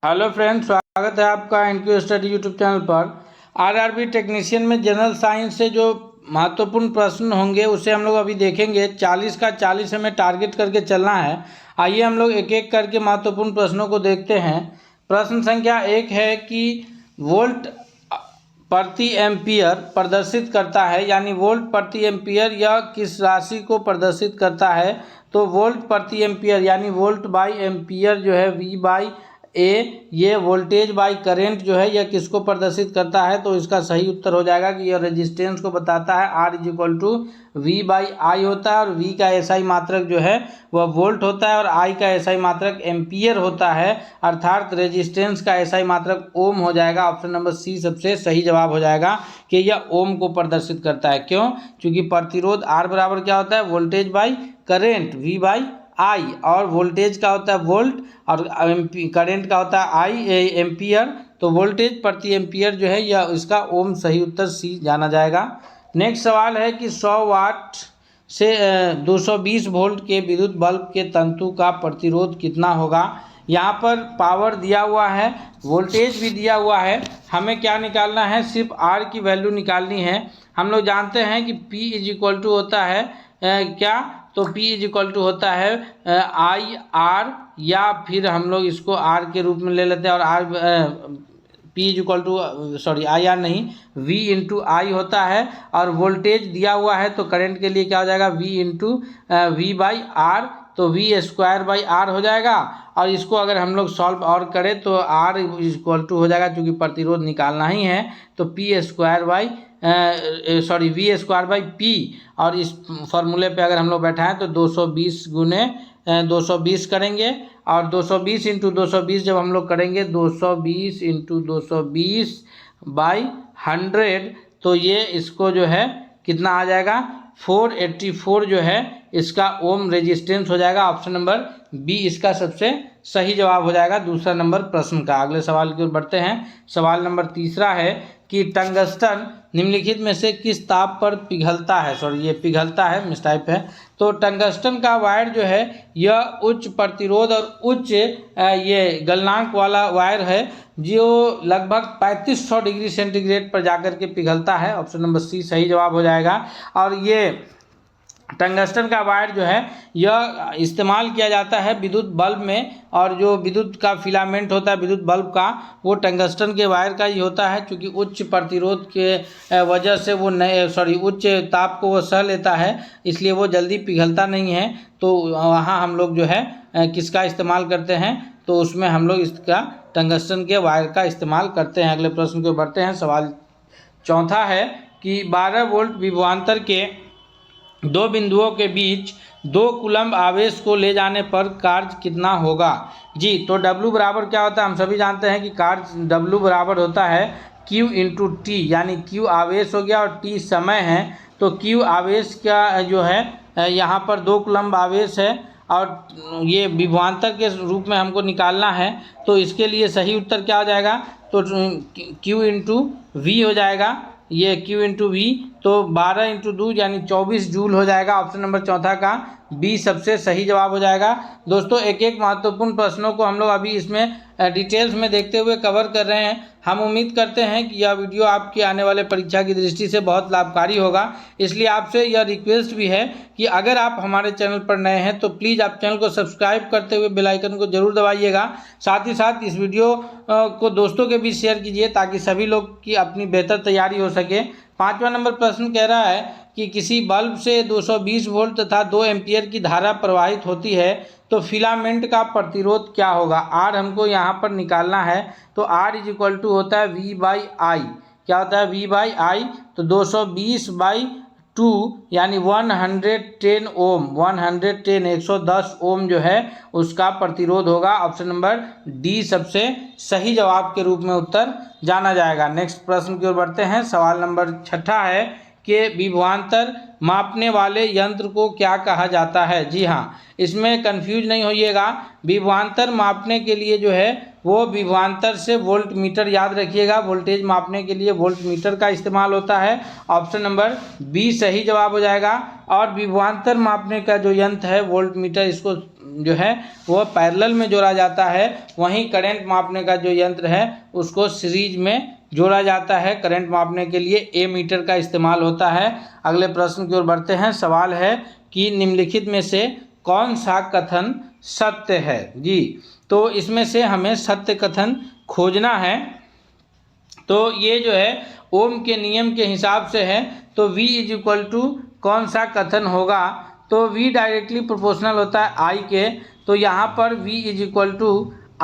Hello friends, स्वागत है आपका एनक्यू स्टडी यूट्यूब चैनल पर। आरआरबी टेक्नीशियन में जनरल साइंस से जो महत्वपूर्ण प्रश्न होंगे उसे हम लोग अभी देखेंगे। 40 का 40 हमें टारगेट करके चलना है। आइए हम लोग एक एक करके महत्वपूर्ण प्रश्नों को देखते हैं। प्रश्न संख्या 1 है कि वोल्ट प्रति एम्पियर प्रदर्शित करता है, यानी वोल्ट प्रति एम्पियर यह किस राशि को प्रदर्शित करता है। तो वोल्ट प्रति एम्पियर यानी वोल्ट बाई एम्पियर जो है V बाई ए, ये वोल्टेज बाई करेंट जो है यह किसको प्रदर्शित करता है। तो इसका सही उत्तर हो जाएगा कि यह रेजिस्टेंस को बताता है। R is equal to V by I होता है और V का एसआई मात्रक जो है वह वोल्ट होता है और I का एसआई मात्रक एम्पियर होता है, अर्थात रेजिस्टेंस का एसआई मात्रक ओम हो जाएगा। ऑप्शन नंबर सी सबसे सही जवाब हो जाएगा कि यह ओम को प्रदर्शित करता है। क्यों? क्योंकि प्रतिरोध R बराबर क्या होता है, voltage by current V by I, और वोल्टेज का होता है वोल्ट और करंट का होता है आई एम्पियर। तो वोल्टेज प्रति एम्पियर जो है यह इसका ओम, सही उत्तर सी जाना जाएगा। नेक्स्ट सवाल है कि 100 वाट से 220 वोल्ट के विद्युत बल्ब के तंतु का प्रतिरोध कितना होगा। यहाँ पर पावर दिया हुआ है, वोल्टेज भी दिया हुआ है, हमें क्या निकालना है, सिर्फ आर की वैल्यू निकालनी है। हम लोग जानते हैं कि P इज इक्वल टू होता है क्या, तो P इज इक्वल टू होता है आई आर, या फिर हम लोग इसको R के रूप में ले लेते हैं और P is equal to I R नहीं, V इंटू आई होता है। और वोल्टेज दिया हुआ है तो करंट के लिए क्या हो जाएगा, V into V by R, तो V स्क्वायर बाई आर हो जाएगा। और इसको अगर हम लोग सॉल्व और करें तो R इक्वल टू हो जाएगा, क्योंकि प्रतिरोध निकालना ही है, तो P square by V square by P। और इस फॉर्मूले पे अगर हम लोग बैठाएं तो 220 गुने 220 करेंगे, और 220 इंटू 220 जब हम लोग करेंगे 220 इंटू 220 बाई 100, तो ये इसको जो है कितना आ जाएगा, 484 जो है इसका ओम रेजिस्टेंस हो जाएगा। ऑप्शन नंबर बी इसका सबसे सही जवाब हो जाएगा दूसरा नंबर प्रश्न का। अगले सवाल की ओर बढ़ते हैं। सवाल नंबर तीसरा है कि टंगस्टन निम्नलिखित में से किस ताप पर पिघलता है। ये पिघलता है, मिसटाइप है। तो टंगस्टन का वायर जो है यह उच्च प्रतिरोध और उच्च ये गलनांक वाला वायर है, जो लगभग 3500 डिग्री सेंटीग्रेड पर जाकर के पिघलता है। ऑप्शन नंबर सी सही जवाब हो जाएगा। और ये टंगस्टन का वायर जो है यह इस्तेमाल किया जाता है विद्युत बल्ब में, और जो विद्युत का फिलामेंट होता है विद्युत बल्ब का वो टंगस्टन के वायर का ही होता है, क्योंकि उच्च प्रतिरोध के वजह से वो उच्च ताप को वो सह लेता है, इसलिए वो जल्दी पिघलता नहीं है। तो वहाँ हम लोग जो है किसका इस्तेमाल करते हैं, तो उसमें हम लोग इसका टंगस्टन के वायर का इस्तेमाल करते हैं। अगले प्रश्न को बढ़ते हैं। सवाल चौथा है कि 12 वोल्ट विभवांतर के दो बिंदुओं के बीच 2 कूलम्ब आवेश को ले जाने पर कार्य कितना होगा। जी, तो W बराबर क्या होता है, हम सभी जानते हैं कि कार्य W बराबर होता है Q इंटू टी, यानी Q आवेश हो गया और T समय है। तो Q आवेश का जो है यहाँ पर 2 कूलम्ब आवेश है और ये विभवांतर के रूप में हमको निकालना है। तो इसके लिए सही उत्तर क्या हो जाएगा, तो Q इंटू वी हो जाएगा, ये Q इंटू वी, तो 12 इंटू 2 यानी 24 जूल हो जाएगा। ऑप्शन नंबर चौथा का बी सबसे सही जवाब हो जाएगा। दोस्तों, एक एक महत्वपूर्ण प्रश्नों को हम लोग अभी इसमें डिटेल्स में देखते हुए कवर कर रहे हैं। हम उम्मीद करते हैं कि यह वीडियो आपके आने वाले परीक्षा की दृष्टि से बहुत लाभकारी होगा। इसलिए आपसे यह रिक्वेस्ट भी है कि अगर आप हमारे चैनल पर नए हैं तो प्लीज़ आप चैनल को सब्सक्राइब करते हुए बेल आइकन को जरूर दबाइएगा। साथ ही साथ इस वीडियो को दोस्तों के बीच शेयर कीजिए, ताकि सभी लोग की अपनी बेहतर तैयारी हो सके। 5वां नंबर प्रश्न कह रहा है कि किसी बल्ब से 220 वोल्ट तथा 2 एम्पियर की धारा प्रवाहित होती है, तो फिलामेंट का प्रतिरोध क्या होगा। आर हमको यहाँ पर निकालना है, तो आर इज इक्वल टू होता है वी बाई आई। क्या होता है, वी बाई आई, तो 220 बाई 2 यानी 110 ओम, 110 ओम जो है उसका प्रतिरोध होगा। ऑप्शन नंबर डी सबसे सही जवाब के रूप में उत्तर जाना जाएगा। नेक्स्ट प्रश्न की ओर बढ़ते हैं। सवाल नंबर 6 है कि विभवांतर मापने वाले यंत्र को क्या कहा जाता है। जी हाँ, इसमें कंफ्यूज नहीं होइएगा। विभवांतर मापने के लिए जो है वो विभवांतर से वोल्ट मीटर, याद रखिएगा, वोल्टेज मापने के लिए वोल्ट मीटर का इस्तेमाल होता है। ऑप्शन नंबर बी सही जवाब हो जाएगा। और विभवांतर मापने का जो यंत्र है वोल्ट मीटर, इसको जो है वो पैरेलल में जोड़ा जाता है। वहीं करंट मापने का जो यंत्र है उसको सीरीज में जोड़ा जाता है। करंट मापने के लिए ए मीटर का इस्तेमाल होता है। अगले प्रश्न की ओर बढ़ते हैं। सवाल है कि निम्नलिखित में से कौन सा कथन सत्य है। जी, तो इसमें से हमें सत्य कथन खोजना है। तो ये जो है ओम के नियम के हिसाब से है। तो V इज इक्वल टू कौन सा कथन होगा, तो V डायरेक्टली प्रोपोर्शनल होता है I के। तो यहाँ पर V is equal to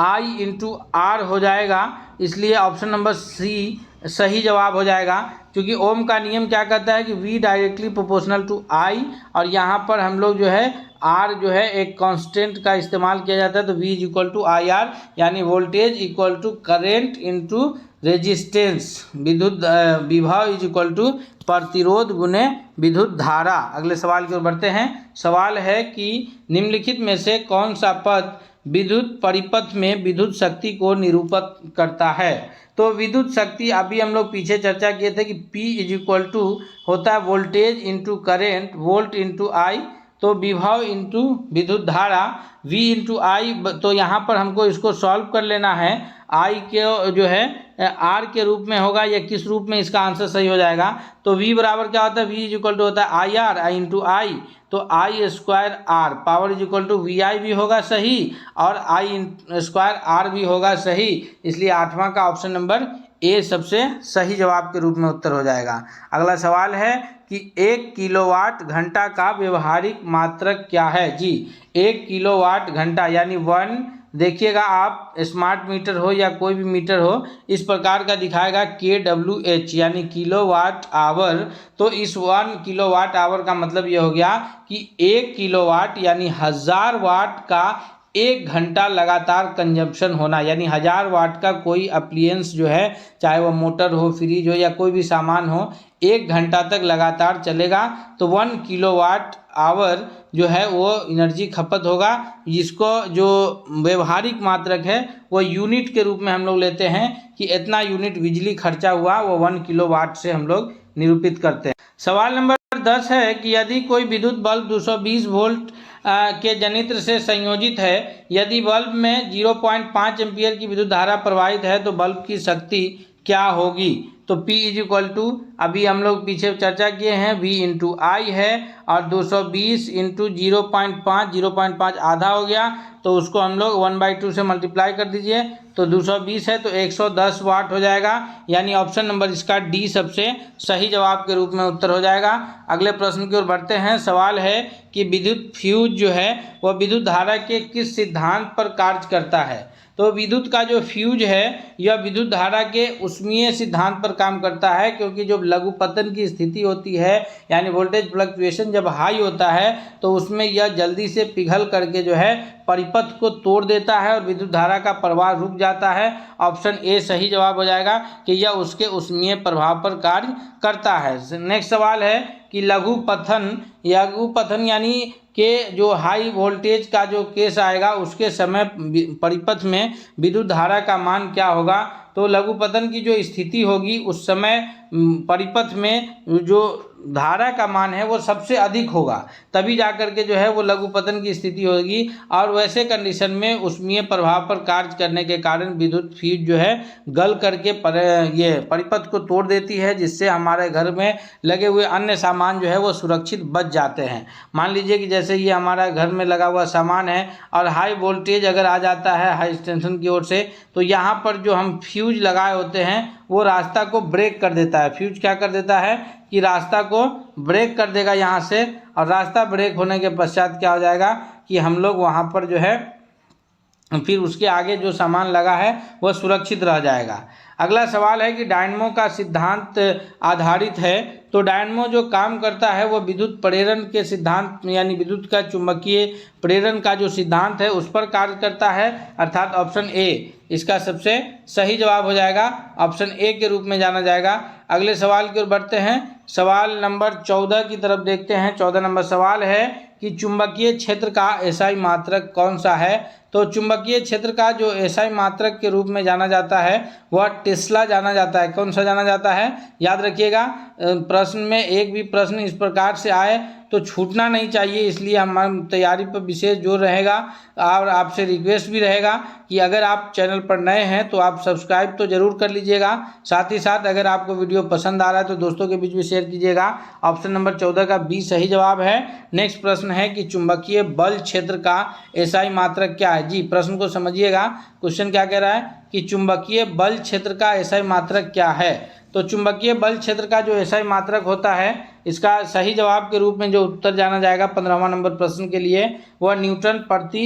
I into R हो जाएगा, इसलिए ऑप्शन नंबर सी सही जवाब हो जाएगा। क्योंकि ओम का नियम क्या कहता है कि V directly proportional to I, और यहाँ पर हम लोग जो है R जो है एक कांस्टेंट का इस्तेमाल किया जाता है। तो V is equal to I R, यानी voltage equal to current into resistance, विद्युत विभव इज इक्वल टू प्रतिरोध गुने विद्युत धारा। अगले सवाल की ओर बढ़ते हैं। सवाल है कि निम्नलिखित में से कौन सा पद विद्युत परिपथ में विद्युत शक्ति को निरूपित करता है। तो विद्युत शक्ति अभी हम लोग पीछे चर्चा किए थे कि P इज इक्वल टू होता है voltage into current, volt into I, तो विभव इंटू विद्युत धारा V इंटू आई। तो यहाँ पर हमको इसको सॉल्व कर लेना है। I के जो है R के रूप में होगा या किस रूप में, इसका आंसर सही हो जाएगा। तो V बराबर क्या होता है, V इज इक्वल टू होता है I R, I into I, तो I square R, power is equal to V I भी होगा सही और आई स्क्वायर आर भी होगा सही। इसलिए आठवां का ऑप्शन नंबर ए सबसे सही जवाब के रूप में उत्तर हो जाएगा। अगला सवाल है कि 1 किलोवाट घंटा का व्यवहारिक मात्रक क्या है। जी, 1 किलोवाट घंटा यानी 1, देखिएगा आप स्मार्ट मीटर हो या कोई भी मीटर हो, इस प्रकार का दिखाएगा kWh यानी किलोवाट आवर। तो इस 1 किलोवाट आवर का मतलब ये हो गया कि 1 किलोवाट यानी 1000 वाट का 1 घंटा लगातार कंजप्शन होना, यानी 1000 वाट का कोई अप्लायंस जो है, चाहे वो मोटर हो, फ्रिज हो या कोई भी सामान हो, 1 घंटा तक लगातार चलेगा। तो 1 किलोवाट आवर जो है वो एनर्जी खपत होगा, जिसको जो व्यवहारिक मात्रक है वो यूनिट के रूप में हम लोग लेते हैं कि इतना यूनिट बिजली खर्चा हुआ, वो 1 किलोवाट से हम लोग निरूपित करते हैं। सवाल नंबर 10 है कि यदि कोई विद्युत बल्ब 220 वोल्ट के जनित्र से संयोजित है, यदि बल्ब में 0.5 एम्पियर की विद्युत धारा प्रवाहित है तो बल्ब की शक्ति क्या होगी। तो P इज इक्वल टू, अभी हम लोग पीछे चर्चा किए हैं, V इंटू आई है और 220 इंटू 0.5 आधा हो गया, तो उसको हम लोग 1/2 से मल्टीप्लाई कर दीजिए, तो 220 है तो 110 वाट हो जाएगा। यानी ऑप्शन नंबर इसका डी सबसे सही जवाब के रूप में उत्तर हो जाएगा। अगले प्रश्न की ओर बढ़ते हैं। सवाल है कि विद्युत फ्यूज जो है वह विद्युत धारा के किस सिद्धांत पर कार्य करता है। तो विद्युत का जो फ्यूज है यह विद्युत धारा के ऊष्मीय सिद्धांत पर काम करता है, क्योंकि जो लघुपतन की स्थिति होती है यानी वोल्टेज फ्लक्चुएशन जब हाई होता है तो उसमें यह जल्दी से पिघल करके जो है परिपथ को तोड़ देता है और विद्युत धारा का प्रवाह रुक जाता है। ऑप्शन ए सही जवाब हो जाएगा कि यह उसके ऊष्मीय प्रभाव पर कार्य करता है। नेक्स्ट सवाल है कि लघुपतन यानी के जो हाई वोल्टेज का जो केस आएगा उसके समय परिपथ में विद्युत धारा का मान क्या होगा। तो लघुपतन की जो स्थिति होगी उस समय परिपथ में जो धारा का मान है वो सबसे अधिक होगा, तभी जाकर के जो है वो लघुपतन की स्थिति होगी। और वैसे कंडीशन में ऊष्मीय प्रभाव पर कार्य करने के कारण विद्युत फ्यूज जो है गल करके ये परिपथ को तोड़ देती है, जिससे हमारे घर में लगे हुए अन्य सामान जो है वो सुरक्षित बच जाते हैं। मान लीजिए कि जैसे ये हमारा घर में लगा हुआ सामान है और हाई वोल्टेज अगर आ जाता है हाई टेंशन की ओर से, तो यहाँ पर जो हम फ्यूज लगाए होते हैं वो रास्ता को ब्रेक कर देता है। फ्यूज क्या कर देता है कि रास्ता को ब्रेक कर देगा यहाँ से, और रास्ता ब्रेक होने के पश्चात क्या हो जाएगा कि हम लोग वहाँ पर जो है फिर उसके आगे जो सामान लगा है वह सुरक्षित रह जाएगा। अगला सवाल है कि डायनमो का सिद्धांत आधारित है। तो डायनमो जो काम करता है वो विद्युत प्रेरण के सिद्धांत यानी विद्युत का चुंबकीय प्रेरण का जो सिद्धांत है उस पर कार्य करता है, अर्थात ऑप्शन ए इसका सबसे सही जवाब हो जाएगा। ऑप्शन ए के रूप में जाना जाएगा। अगले सवाल की ओर बढ़ते हैं। सवाल नंबर 14 की तरफ देखते हैं। 14 नंबर सवाल है कि चुंबकीय क्षेत्र का एसआई मात्रक कौन सा है। तो चुंबकीय क्षेत्र का जो एसआई मात्रक के रूप में जाना जाता है वह टेस्ला जाना जाता है। कौन सा जाना जाता है, याद रखिएगा। प्रश्न में एक भी प्रश्न इस प्रकार से आए तो छूटना नहीं चाहिए, इसलिए हमारी तैयारी पर विशेष जोर रहेगा। और आपसे रिक्वेस्ट भी रहेगा कि अगर आप चैनल पर नए हैं तो आप सब्सक्राइब तो जरूर कर लीजिएगा। साथ ही साथ अगर आपको वीडियो पसंद आ रहा है तो दोस्तों के बीच में शेयर कीजिएगा। ऑप्शन नंबर 14 का बी सही जवाब है। नेक्स्ट प्रश्न है कि चुंबकीय बल क्षेत्र का एसआई मात्रक क्या है। जी, प्रश्न को समझिएगा। क्वेश्चन क्या कह रहा है कि चुंबकीय बल क्षेत्र का एसआई मात्रक क्या है। तो चुंबकीय बल क्षेत्र का जो एसआई मात्रक होता है, इसका सही जवाब के रूप में जो उत्तर जाना जाएगा 15वां नंबर प्रश्न के लिए, वह न्यूटन प्रति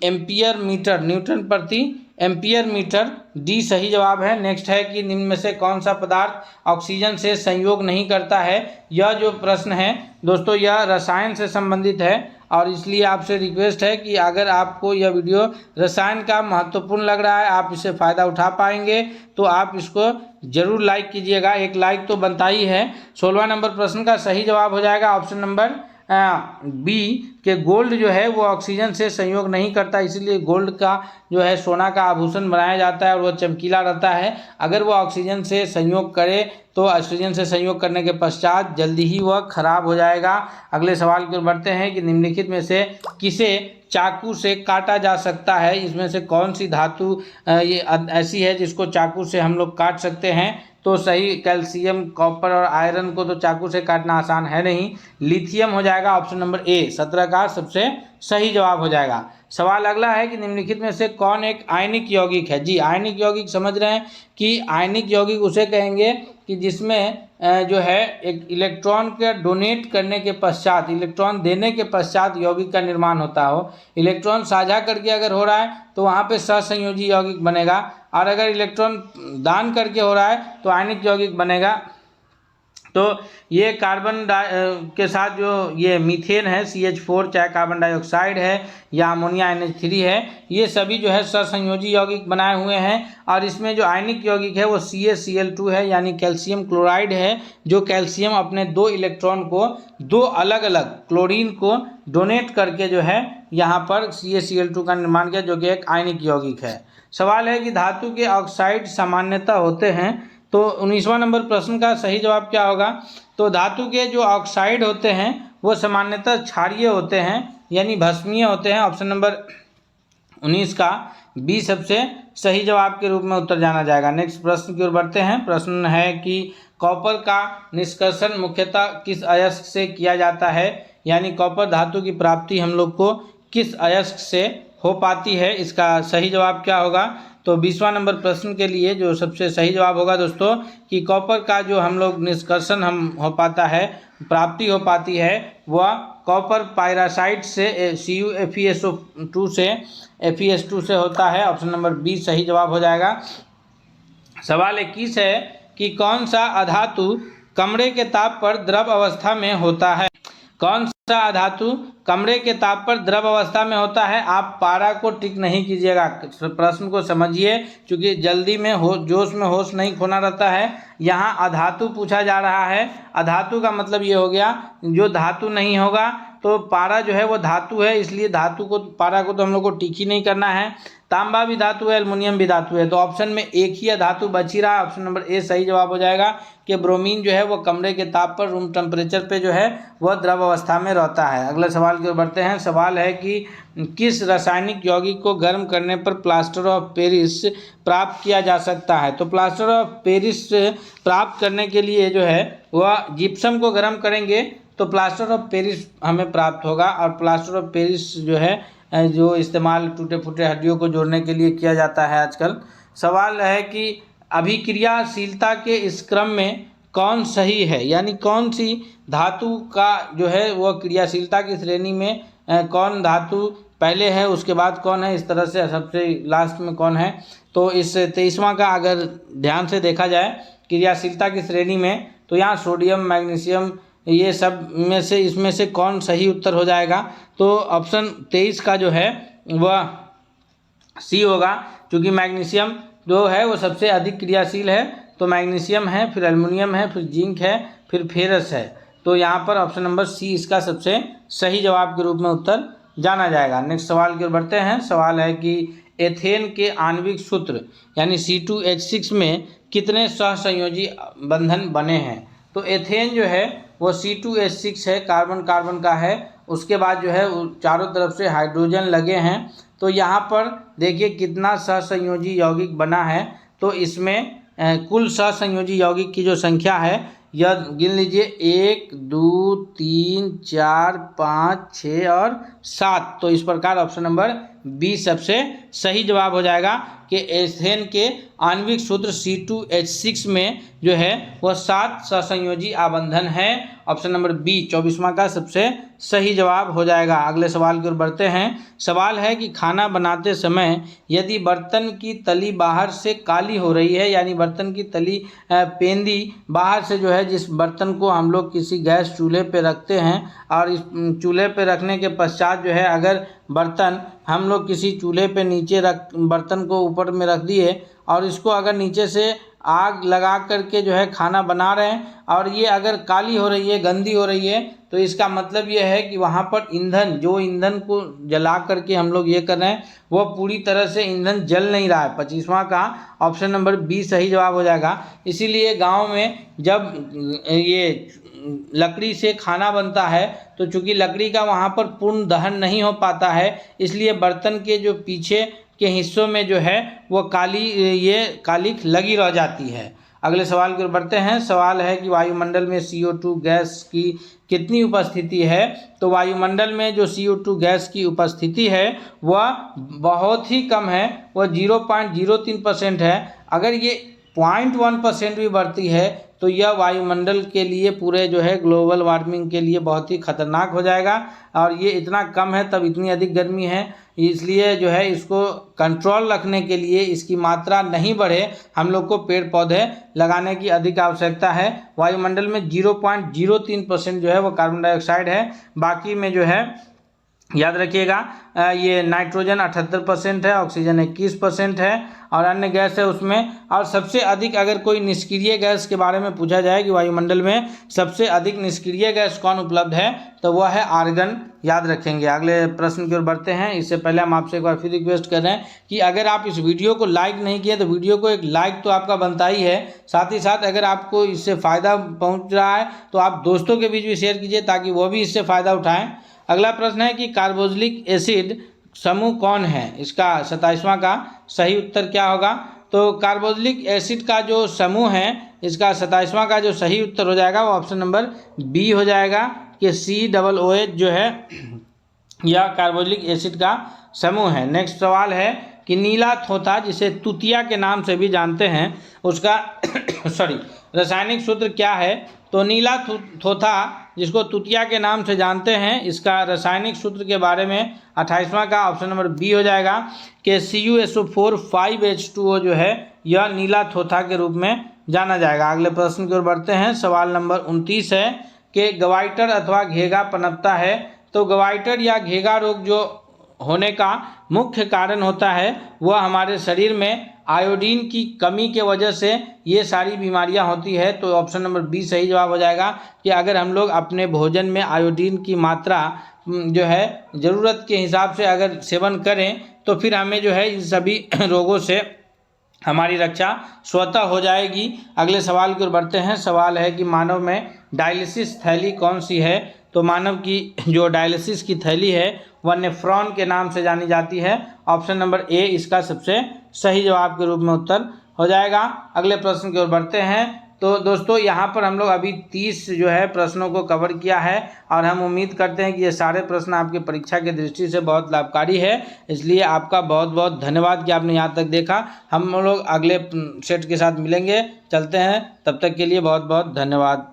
एम्पियर मीटर, न्यूटन प्रति एम्पियर मीटर, डी सही जवाब है। नेक्स्ट है कि निम्न में से कौन सा पदार्थ ऑक्सीजन से संयोग नहीं करता है। यह जो प्रश्न है दोस्तों, यह रसायन से संबंधित है और इसलिए आपसे रिक्वेस्ट है कि अगर आपको यह वीडियो रसायन का महत्वपूर्ण लग रहा है, आप इससे फ़ायदा उठा पाएंगे तो आप इसको जरूर लाइक कीजिएगा। एक लाइक तो बनता ही है। 16वां नंबर प्रश्न का सही जवाब हो जाएगा ऑप्शन नंबर बी के गोल्ड जो है वो ऑक्सीजन से संयोग नहीं करता, इसीलिए गोल्ड का जो है सोना का आभूषण बनाया जाता है और वह चमकीला रहता है। अगर वह ऑक्सीजन से संयोग करे तो ऑक्सीजन से संयोग करने के पश्चात जल्दी ही वह खराब हो जाएगा। अगले सवाल की ओर बढ़ते हैं कि निम्नलिखित में से किसे चाकू से काटा जा सकता है। इसमें से कौन सी धातु ये ऐसी है जिसको चाकू से हम लोग काट सकते हैं। तो सही कैल्शियम, कॉपर और आयरन को तो चाकू से काटना आसान है नहीं। लिथियम हो जाएगा ऑप्शन नंबर ए 17 का सबसे सही जवाब हो जाएगा। सवाल अगला है कि निम्नलिखित में से कौन एक आयनिक यौगिक है। जी, आयनिक यौगिक समझ रहे हैं कि आयनिक यौगिक उसे कहेंगे कि जिसमें जो है एक इलेक्ट्रॉन के डोनेट करने के पश्चात, इलेक्ट्रॉन देने के पश्चात यौगिक का निर्माण होता हो। इलेक्ट्रॉन साझा करके अगर हो रहा है तो वहाँ पे सहसंयोजी यौगिक बनेगा, और अगर इलेक्ट्रॉन दान करके हो रहा है तो आयनिक यौगिक बनेगा। तो ये कार्बन के साथ जो ये मीथेन है CH4, चाहे कार्बन डाइऑक्साइड है या अमोनिया NH3 है, ये सभी जो है सहसंयोजी यौगिक बनाए हुए हैं। और इसमें जो आयनिक यौगिक है वो CaCl2 है, यानी कैल्शियम क्लोराइड है, जो कैल्शियम अपने 2 इलेक्ट्रॉन को 2 अलग अलग क्लोरीन को डोनेट करके जो है यहाँ पर CaCl2 का निर्माण किया, जो कि एक आयनिक यौगिक है। सवाल है कि धातु के ऑक्साइड सामान्यतः होते हैं। तो 19वां नंबर प्रश्न का सही जवाब क्या होगा। तो धातु के जो ऑक्साइड होते हैं वो सामान्यतः क्षारीय होते हैं, यानी भस्मीय होते हैं। ऑप्शन नंबर 19 का बी सबसे सही जवाब के रूप में उत्तर जाना जाएगा। नेक्स्ट प्रश्न की ओर बढ़ते हैं। प्रश्न है कि कॉपर का निष्कर्षण मुख्यतः किस अयस्क से किया जाता है, यानी कॉपर धातु की प्राप्ति हम लोग को किस अयस्क से हो पाती है। इसका सही जवाब क्या होगा। तो 20वां नंबर प्रश्न के लिए जो सबसे सही जवाब होगा दोस्तों कि कॉपर का जो हम लोग निष्कर्षण हम हो पाता है, प्राप्ति हो पाती है, वह कॉपर पायरासाइट से CuFeSO2 से Fe2 से होता है। ऑप्शन नंबर बी सही जवाब हो जाएगा। सवाल 21 है कि कौन सा अधातु कमरे के ताप पर द्रव अवस्था में होता है। कौन सा अधातु कमरे के ताप पर द्रव अवस्था में होता है। आप पारा को टिक नहीं कीजिएगा, प्रश्न को समझिए, क्योंकि जल्दी में जोश में होश नहीं खोना रहता है। यहाँ अधातु पूछा जा रहा है। अधातु का मतलब ये हो गया जो धातु नहीं होगा। तो पारा जो है वो धातु है, इसलिए धातु को, पारा को तो हम लोग को टिक ही नहीं करना है। तांबा भी धातु है, एल्युमिनियम भी धातु है। तो ऑप्शन में एक ही धातु बच ही रहा है, ऑप्शन नंबर ए सही जवाब हो जाएगा कि ब्रोमीन जो है वो कमरे के ताप पर, रूम टेम्परेचर पे जो है वह द्रव अवस्था में रहता है। अगले सवाल की ओर बढ़ते हैं। सवाल है कि किस रासायनिक यौगिक को गर्म करने पर प्लास्टर ऑफ पेरिस प्राप्त किया जा सकता है। तो प्लास्टर ऑफ पेरिस प्राप्त करने के लिए जो है वह जिप्सम को गर्म करेंगे तो प्लास्टर ऑफ पेरिस हमें प्राप्त होगा। और प्लास्टर ऑफ पेरिस जो है जो इस्तेमाल टूटे फूटे हड्डियों को जोड़ने के लिए किया जाता है आजकल। सवाल है कि अभिक्रियाशीलता के इस क्रम में कौन सही है, यानी कौन सी धातु का जो है वह क्रियाशीलता की श्रेणी में कौन धातु पहले है, उसके बाद कौन है, इस तरह से सबसे लास्ट में कौन है। तो इस 23वां का अगर ध्यान से देखा जाए क्रियाशीलता की श्रेणी में, तो यहाँ सोडियम, मैग्नीशियम, ये सब में से इसमें से कौन सही उत्तर हो जाएगा। तो ऑप्शन 23 का जो है वह सी होगा, क्योंकि मैग्नीशियम जो है वो सबसे अधिक क्रियाशील है तो मैग्नीशियम है, फिर एल्युमिनियम है, फिर जिंक है, फिर फेरस है। तो यहाँ पर ऑप्शन नंबर सी इसका सबसे सही जवाब के रूप में उत्तर जाना जाएगा। नेक्स्ट सवाल की ओर बढ़ते हैं। सवाल है कि एथेन के आणविक सूत्र यानी C2H6 में कितने सहसंयोजी बंधन बने हैं? तो एथेन जो है वो C2H6 है, कार्बन कार्बन का है। उसके बाद जो है चारों तरफ से हाइड्रोजन लगे हैं। तो यहाँ पर देखिए कितना सहसंयोजी यौगिक बना है। तो इसमें कुल सहसंयोजी यौगिक की जो संख्या है यह गिन लीजिए 1 2 3 4 5 6 और 7। तो इस प्रकार ऑप्शन नंबर बी सबसे सही जवाब हो जाएगा कि एथेन के आणविक सूत्र C2H6 में जो है वह 7 सहसंयोजी आबंधन है। ऑप्शन नंबर बी 24वां का सबसे सही जवाब हो जाएगा। अगले सवाल की ओर बढ़ते हैं। सवाल है कि खाना बनाते समय यदि बर्तन की तली बाहर से काली हो रही है, यानी बर्तन की तली पेंदी बाहर से जो है, जिस बर्तन को हम लोग किसी गैस चूल्हे पे रखते हैं और इस चूल्हे पे रखने के पश्चात जो है अगर बर्तन हम लोग किसी चूल्हे पे नीचे बर्तन को ऊपर में रख दिए और इसको अगर नीचे से आग लगा करके जो है खाना बना रहे हैं और ये अगर काली हो रही है, गंदी हो रही है, तो इसका मतलब ये है कि वहाँ पर ईंधन, जो ईंधन को जला करके हम लोग ये कर रहे हैं वो पूरी तरह से ईंधन जल नहीं रहा है। 25वां का ऑप्शन नंबर बी सही जवाब हो जाएगा। इसीलिए गांव में जब ये लकड़ी से खाना बनता है तो चूँकि लकड़ी का वहाँ पर पूर्ण दहन नहीं हो पाता है, इसलिए बर्तन के जो पीछे के हिस्सों में जो है वो कालिख लगी रह जाती है। अगले सवाल की ओर बढ़ते हैं। सवाल है कि वायुमंडल में CO2 गैस की कितनी उपस्थिति है? तो वायुमंडल में जो CO2 गैस की उपस्थिति है वह बहुत ही कम है, वह 0.03% है। अगर ये 0.1% भी बढ़ती है तो यह वायुमंडल के लिए, पूरे जो है ग्लोबल वार्मिंग के लिए बहुत ही खतरनाक हो जाएगा। और ये इतना कम है तब इतनी अधिक गर्मी है, इसलिए जो है इसको कंट्रोल रखने के लिए, इसकी मात्रा नहीं बढ़े, हम लोग को पेड़ पौधे लगाने की अधिक आवश्यकता है। वायुमंडल में 0.03% जो है वो कार्बन डाइऑक्साइड है। बाकी में जो है याद रखिएगा ये नाइट्रोजन 78% है, ऑक्सीजन 21% है और अन्य गैस है उसमें। और सबसे अधिक अगर कोई निष्क्रिय गैस के बारे में पूछा जाए कि वायुमंडल में सबसे अधिक निष्क्रिय गैस कौन उपलब्ध है, तो वह है आर्गन। याद रखेंगे। अगले प्रश्न की ओर बढ़ते हैं। इससे पहले हम आपसे एक बार फिर रिक्वेस्ट कर रहे हैं कि अगर आप इस वीडियो को लाइक नहीं किए तो वीडियो को एक लाइक तो आपका बनता ही है, साथ ही साथ अगर आपको इससे फ़ायदा पहुँच रहा है तो आप दोस्तों के बीच भी शेयर कीजिए ताकि वो भी इससे फ़ायदा उठाएँ। अगला प्रश्न है कि कार्बोक्सिलिक एसिड समूह कौन है? इसका 27वां का सही उत्तर क्या होगा? तो कार्बोक्सिलिक एसिड का जो समूह है इसका 27वां का जो सही उत्तर हो जाएगा वो ऑप्शन नंबर बी हो जाएगा कि COOH जो है यह कार्बोक्सिलिक एसिड का समूह है। नेक्स्ट सवाल है कि नीला थोथा, जिसे तुतिया के नाम से भी जानते हैं, उसका रासायनिक सूत्र क्या है? तो नीला थोथा जिसको तुतिया के नाम से जानते हैं, इसका रासायनिक सूत्र के बारे में 28वां का ऑप्शन नंबर बी हो जाएगा कि CuSO4 5H2O जो है यह नीला थोथा के रूप में जाना जाएगा। अगले प्रश्न की ओर बढ़ते हैं। सवाल नंबर 29 है कि गवाइटर अथवा घेगा पनपता है। तो गवाइटर या घेगा रोग जो होने का मुख्य कारण होता है वह हमारे शरीर में आयोडीन की कमी के वजह से ये सारी बीमारियां होती है। तो ऑप्शन नंबर बी सही जवाब हो जाएगा कि अगर हम लोग अपने भोजन में आयोडीन की मात्रा जो है ज़रूरत के हिसाब से अगर सेवन करें तो फिर हमें जो है इन सभी रोगों से हमारी रक्षा स्वतः हो जाएगी। अगले सवाल की ओर बढ़ते हैं। सवाल है कि मानव में डायलिसिस थैली कौन सी है? तो मानव की जो डायलिसिस की थैली है वह नेफ्रॉन के नाम से जानी जाती है। ऑप्शन नंबर ए इसका सबसे सही जवाब के रूप में उत्तर हो जाएगा। अगले प्रश्न की ओर बढ़ते हैं। तो दोस्तों यहाँ पर हम लोग अभी 30 जो है प्रश्नों को कवर किया है और हम उम्मीद करते हैं कि ये सारे प्रश्न आपकी परीक्षा की दृष्टि से बहुत लाभकारी है। इसलिए आपका बहुत बहुत धन्यवाद कि आपने यहाँ तक देखा। हम लोग अगले सेट के साथ मिलेंगे, चलते हैं, तब तक के लिए बहुत बहुत धन्यवाद।